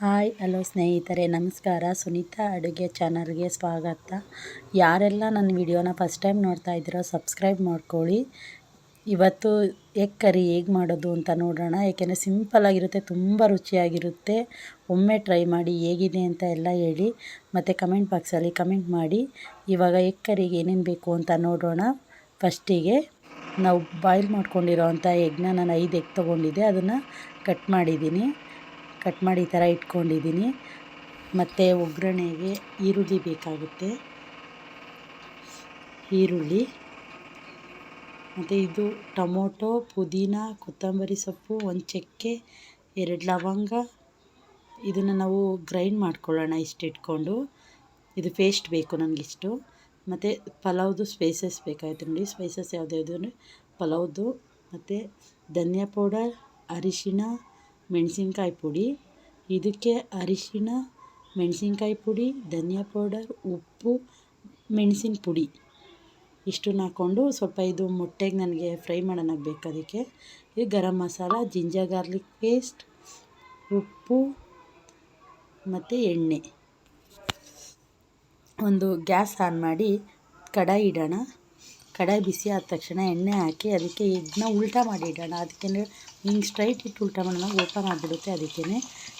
Hi hello ಸ್ನೇಹಿತರೆ, ನಮಸ್ಕಾರ. ಸುನೀತಾ ಅಡುಗೆ ಚಾನಲ್ಗೆ ಸ್ವಾಗತ. ಯಾರೆಲ್ಲ ನನ್ನ ವಿಡಿಯೋನ ಫಸ್ಟ್ ಟೈಮ್ ನೋಡ್ತಾ ಇದ್ದೀರೋ ಸಬ್ಸ್ಕ್ರೈಬ್ ಮಾಡ್ಕೊಳ್ಳಿ. ಇವತ್ತು ಎಗ್ ಕರಿ ಹೇಗೆ ಮಾಡೋದು ಅಂತ ನೋಡೋಣ. ಏಕೆಂದರೆ ಸಿಂಪಲ್ಲಾಗಿರುತ್ತೆ, ತುಂಬ ರುಚಿಯಾಗಿರುತ್ತೆ. ಒಮ್ಮೆ ಟ್ರೈ ಮಾಡಿ, ಹೇಗಿದೆ ಅಂತ ಎಲ್ಲ ಹೇಳಿ, ಮತ್ತು ಕಮೆಂಟ್ ಬಾಕ್ಸಲ್ಲಿ ಕಮೆಂಟ್ ಮಾಡಿ. ಇವಾಗ ಎಗ್ ಕರಿಗೆ ಏನೇನು ಬೇಕು ಅಂತ ನೋಡೋಣ. ಫಸ್ಟಿಗೆ ನಾವು ಬಾಯ್ಲ್ ಮಾಡ್ಕೊಂಡಿರೋ ಅಂಥ ಎಗ್ನ ನಾನು 5 ಎಗ್ ತೊಗೊಂಡಿದ್ದೆ, ಅದನ್ನು ಕಟ್ ಮಾಡಿ ಈ ಥರ ಇಟ್ಕೊಂಡಿದ್ದೀನಿ. ಮತ್ತು ಒಗ್ಗರಣೆಗೆ ಈರುಳ್ಳಿ ಬೇಕಾಗುತ್ತೆ, ಈರುಳ್ಳಿ ಮತ್ತು ಇದು ಟೊಮೊಟೊ, ಪುದೀನ, ಕೊತ್ತಂಬರಿ ಸೊಪ್ಪು, 1 ಚಕ್ಕೆ, 2 ಲವಂಗ. ಇದನ್ನು ನಾವು ಗ್ರೈಂಡ್ ಮಾಡ್ಕೊಳ್ಳೋಣ ಇಷ್ಟು ಇಟ್ಕೊಂಡು. ಇದು ಪೇಸ್ಟ್ ಬೇಕು ನನಗಿಷ್ಟು. ಮತ್ತು ಪಲಾವ್ದು ಸ್ಪೈಸಸ್ ಬೇಕಾಗುತ್ತೆ ನೋಡಿ. ಸ್ಪೈಸಸ್ ಯಾವುದ್ಯಾವುದು ಅಂದರೆ ಪಲಾವ್ದು, ಮತ್ತು ಧನಿಯಾ ಪೌಡರ್, ಅರಿಶಿಣ, ಮೆಣಸಿನ್ಕಾಯಿ ಪುಡಿ. ಇದಕ್ಕೆ ಅರಿಶಿಣ, ಮೆಣಸಿನ್ಕಾಯಿ ಪುಡಿ, ಧನಿಯಾ ಪೌಡರ್, ಉಪ್ಪು, ಮೆಣಸಿನ ಪುಡಿ ಇಷ್ಟನ್ನು ಹಾಕ್ಕೊಂಡು ಸ್ವಲ್ಪ ಇದು ಮೊಟ್ಟೆಗೆ ನನಗೆ ಫ್ರೈ ಮಾಡೋಣ ಬೇಕು. ಅದಕ್ಕೆ ಇದು garam masala, ginger garlic paste, ಉಪ್ಪು ಮತ್ತು ಎಣ್ಣೆ. ಒಂದು ಗ್ಯಾಸ್ ಆನ್ ಮಾಡಿ ಕಡಾಯಿ ಇಡೋಣ. ಕಡಾಯಿ ಬಿಸಿ ಆದ ತಕ್ಷಣ ಎಣ್ಣೆ ಹಾಕಿ ಅದಕ್ಕೆ ಎಗ್ನ ಉಲ್ಟಾ ಮಾಡಿ ಇಡೋಣ. ಅದಕ್ಕೆ ಹಿಂಗೆ ಸ್ಟ್ರೈಟ್ ಇಟ್ಟು ಉಲ್ಟಾ ಮಾಡೋಣ, ಓಪನ್ ಆಗಿಬಿಡುತ್ತೆ. ಅದಕ್ಕೇ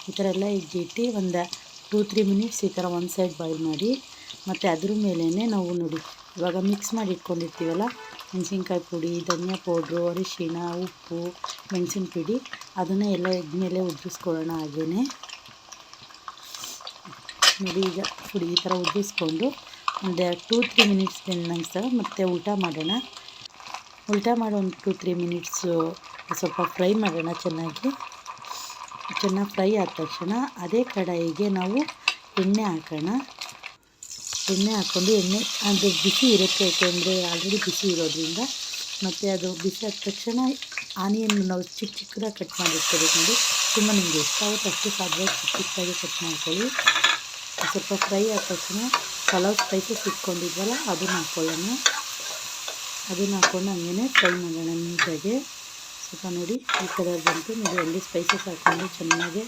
ಈ ಥರ ಎಲ್ಲ ಇಟ್ಟು ಒಂದು 2-3 ಮಿನಿಟ್ಸ್ ಈ ಥರ ಒಂದು ಸೈಡ್ ಬಾಯ್ಲ್ ಮಾಡಿ, ಮತ್ತು ಅದ್ರ ಮೇಲೇ ನಾವು ನೋಡಿ ಇವಾಗ ಮಿಕ್ಸ್ ಮಾಡಿ ಇಟ್ಕೊಂಡಿರ್ತೀವಲ್ಲ, ಮೆಣಸಿನ್ಕಾಯಿ ಪುಡಿ, ಧನಿಯಾ ಪೌಡ್ರು, ಅರಿಶಿಣ, ಉಪ್ಪು, ಮೆಣಸಿನ ಪುಡಿ, ಅದನ್ನು ಎಲ್ಲ ಎಗ್ ಮೇಲೆ ಉದ್ರಿಸ್ಕೊಳ್ಳೋಣ. ಹಾಗೇ ನೋಡಿ ಈಗ ಪುಡಿ ಈ ಥರ ಉದ್ರಿಸ್ಕೊಂಡು ಒಂದು 2-3 ಮಿನಿಟ್ಸ್ ನಂತರ ಮತ್ತೆ ಉಲ್ಟಾ ಮಾಡೋಣ. ಉಲ್ಟಾ ಮಾಡಿ ಒಂದು 2-3 ಮಿನಿಟ್ಸು ಸ್ವಲ್ಪ ಫ್ರೈ ಮಾಡೋಣ. ಚೆನ್ನಾಗಿ ಫ್ರೈ ಆದ ತಕ್ಷಣ ಅದೇ ಕಡಾಯಿಗೆ ನಾವು ಎಣ್ಣೆ ಹಾಕೋಣ. ಎಣ್ಣೆ ಹಾಕ್ಕೊಂಡು ಅದು ಬಿಸಿ ಇರುತ್ತೆ, ಏಕೆಂದರೆ ಆಲ್ರೆಡಿ ಬಿಸಿ ಇರೋದ್ರಿಂದ. ಮತ್ತು ಅದು ಬಿಸಿ ಆದ ತಕ್ಷಣ ಆನಿಯನ್ ನಾವು ಚಿಕ್ಕದಾಗಿ ಕಟ್ ಮಾಡಿರ್ಕೋಬೇಕು ನೋಡಿ. ತುಂಬ ನಿಮಗೆ ಇಷ್ಟ ಆಗುತ್ತೆ ಅಷ್ಟು ಸಾಧ್ಯ ಚಿಕ್ಕದಾಗಿ ಕಟ್ ಮಾಡ್ಕೊಳ್ಳಿ. ಸ್ವಲ್ಪ ಫ್ರೈ ಆದ ತಕ್ಷಣ ಪಲಾವ್ ಸ್ಪೈಸಸ್ ಇಟ್ಕೊಂಡಿದ್ವಲ್ಲ ಅದನ್ನು ಹಾಕ್ಕೊಳ್ಳೋಣ. ಅದನ್ನು ಹಾಕ್ಕೊಂಡು ಹಂಗೇ ಫ್ರೈ ಮಾಡೋಣ ನೀಟಾಗಿ. ಸ್ವಲ್ಪ ನೋಡಿ ಈ ಥರ ಬಂತು ನೋಡಿ, ಅಲ್ಲಿ ಸ್ಪೈಸಸ್ ಹಾಕ್ಕೊಂಡು ಚೆನ್ನಾಗಿ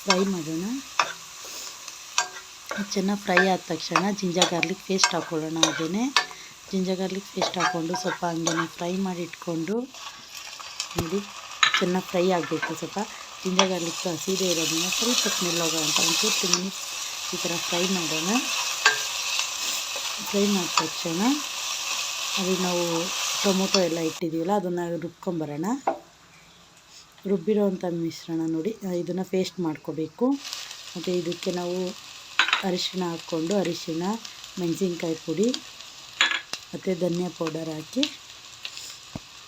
ಫ್ರೈ ಮಾಡೋಣ. ಚೆನ್ನಾಗಿ ಫ್ರೈ ಆದ ತಕ್ಷಣ ಜಿಂಜರ್ ಗಾರ್ಲಿಕ್ ಪೇಸ್ಟ್ ಹಾಕ್ಕೊಳ್ಳೋಣ. ಹಾಗೇ ಜಿಂಜರ್ ಗಾರ್ಲಿಕ್ ಪೇಸ್ಟ್ ಹಾಕ್ಕೊಂಡು ಸ್ವಲ್ಪ ಹಂಗೇ ಫ್ರೈ ಮಾಡಿ ಇಟ್ಕೊಂಡು ನೋಡಿ ಚೆನ್ನಾಗಿ ಫ್ರೈ ಆಗಬೇಕು. ಸ್ವಲ್ಪ ಜಿಂಜರ್ ಗಾರ್ಲಿಕ್ ಹಸಿದೇ ಇರೋದನ್ನ ಸ್ವಲ್ಪ ಸ್ಮೆಲ್ ಹೋಗೋ ಅಂತ ಒಂದು 2-3 ಮಿನಿಟ್ಸ್ ಈ ಥರ ಫ್ರೈ ಮಾಡೋಣ. ಫ್ರೈ ಮಾಡಿದ ತಕ್ಷಣ ಅದು ನಾವು ಟೊಮೊಟೊ ಎಲ್ಲ ಇಟ್ಟಿದ್ದೀವಲ್ಲ ಅದನ್ನು ರುಬ್ಕೊಂಬರೋಣ. ರುಬ್ಬಿರೋವಂಥ ಮಿಶ್ರಣ ನೋಡಿ ಇದನ್ನು ಪೇಸ್ಟ್ ಮಾಡ್ಕೋಬೇಕು. ಮತ್ತು ಇದಕ್ಕೆ ನಾವು ಅರಿಶಿಣ ಹಾಕ್ಕೊಂಡು ಅರಿಶಿಣ, ಮೆಣಸಿನ್ಕಾಯಿ ಪುಡಿ ಮತ್ತು ಧನಿಯಾ ಪೌಡರ್ ಹಾಕಿ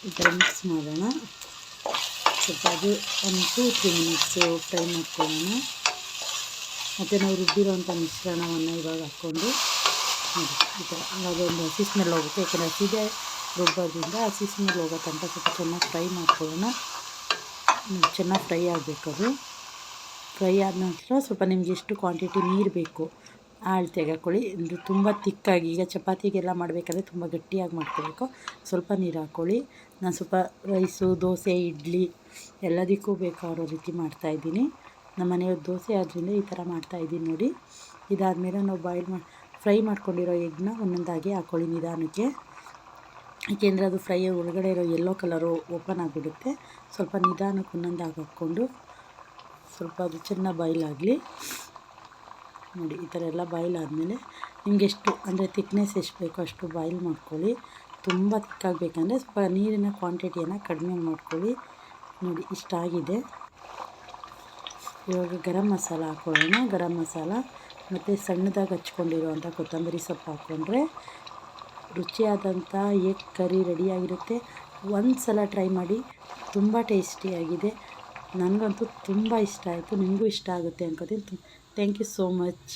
ಈ ಥರ ಮಿಕ್ಸ್ ಮಾಡೋಣ. ಸ್ವಲ್ಪ ಅದು ಒಂದು 2-3 ಮಿನಿಟ್ಸು ಫ್ರೈ ಮಾಡ್ಕೊಳ್ಳೋಣ. ಮತ್ತು ನಾವು ರುಬ್ಬಿರೋವಂಥ ಮಿಶ್ರಣವನ್ನು ಇವಾಗ ಹಾಕ್ಕೊಂಡು ನೋಡಿ ಈ ಥರ ಅದೊಂದು ಹಸಿ ಸ್ಮೆಲ್ ಹೋಗುತ್ತೆ. ಯಾಕಂದರೆ ಹಸಿದೇ ರುಬ್ಬೋದ್ರಿಂದ ಹಸಿ ಸ್ಮೆಲ್ ಹೋಗೋ ತನಕ ಸ್ವಲ್ಪ ಚೆನ್ನಾಗಿ ಫ್ರೈ ಮಾಡ್ಕೊಳ್ಳೋಣ. ಚೆನ್ನಾಗಿ ಫ್ರೈ ಆಗಬೇಕು. ಅದು ಫ್ರೈ ಆದ ನಂತರ ಸ್ವಲ್ಪ ನಿಮಗೆ ಎಷ್ಟು ಕ್ವಾಂಟಿಟಿ ನೀರು ಬೇಕು ಅಳತೆಗೆ ಹಾಕ್ಕೊಳ್ಳಿ. ಅಂದರೆ ತುಂಬ ತಿಕ್ಕಾಗಿ, ಈಗ ಚಪಾತಿಗೆಲ್ಲ ಮಾಡಬೇಕಾದ್ರೆ ತುಂಬ ಗಟ್ಟಿಯಾಗಿ ಮಾಡ್ಕೋಬೇಕು. ಸ್ವಲ್ಪ ನೀರು ಹಾಕ್ಕೊಳ್ಳಿ. ನಾನು ಸ್ವಲ್ಪ ರೈಸು, ದೋಸೆ, ಇಡ್ಲಿ ಎಲ್ಲದಕ್ಕೂ ಬೇಕಾಗಿರೋ ರೀತಿ ಮಾಡ್ತಾಯಿದ್ದೀನಿ. ನಮ್ಮ ಮನೆಯವ್ರ ದೋಸೆ ಆದ್ದರಿಂದ ಈ ಥರ ಮಾಡ್ತಾಯಿದ್ದೀನಿ ನೋಡಿ. ಇದಾದಮೇಲೆ ನಾವು ಫ್ರೈ ಮಾಡ್ಕೊಂಡಿರೋ ಎಗ್ನ ಒಂದೊಂದಾಗಿ ಹಾಕ್ಕೊಳ್ಳಿ ನಿಧಾನಕ್ಕೆ. ಏಕೆಂದರೆ ಅದು ಫ್ರೈ ಒಳಗಡೆ ಇರೋ ಯೆಲ್ಲೋ ಕಲರು ಓಪನ್ ಆಗಿಬಿಡುತ್ತೆ. ಸ್ವಲ್ಪ ನಿಧಾನಕ್ಕೆ ಒಂದೊಂದಾಗಿ ಹಾಕ್ಕೊಂಡು ಸ್ವಲ್ಪ ಅದು ಚೆನ್ನಾಗಿ ಬಾಯ್ಲ್ ಆಗಲಿ ನೋಡಿ. ಈ ಥರ ಎಲ್ಲ ಬಾಯ್ಲ್ ಆದಮೇಲೆ ನಿಮ್ಗೆ ಎಷ್ಟು ಅಂದರೆ ತಿಕ್ನೆಸ್ ಎಷ್ಟು ಬೇಕೋ ಅಷ್ಟು ಬಾಯ್ಲ್ ಮಾಡ್ಕೊಳ್ಳಿ. ತುಂಬ ತಿಕ್ಕಾಗಬೇಕಂದ್ರೆ ಸ್ವಲ್ಪ ನೀರಿನ ಕ್ವಾಂಟಿಟಿಯನ್ನು ಕಡಿಮೆ ಮಾಡ್ಕೊಳ್ಳಿ. ನೋಡಿ ಇಷ್ಟಾಗಿದೆ. ಇವಾಗ ಗರಂ ಮಸಾಲ ಹಾಕ್ಕೊಳ್ಳೋಣ. ಗರಂ ಮಸಾಲ ಮತ್ತು ಸಣ್ಣದಾಗಿ ಹಚ್ಕೊಂಡಿರುವಂಥ ಕೊತ್ತಂಬರಿ ಸೊಪ್ಪು ಹಾಕ್ಕೊಂಡ್ರೆ ರುಚಿಯಾದಂಥ ಎಗ್ ಕರಿ ರೆಡಿಯಾಗಿರುತ್ತೆ. ಒಂದು ಸಲ ಟ್ರೈ ಮಾಡಿ, ತುಂಬ ಟೇಸ್ಟಿಯಾಗಿದೆ. ನನಗಂತೂ ತುಂಬ ಇಷ್ಟ ಆಯಿತು. ನಿಮಗೂ ಇಷ್ಟ ಆಗುತ್ತೆ ಅನ್ಕೋತೀನಿ. Thank you so much.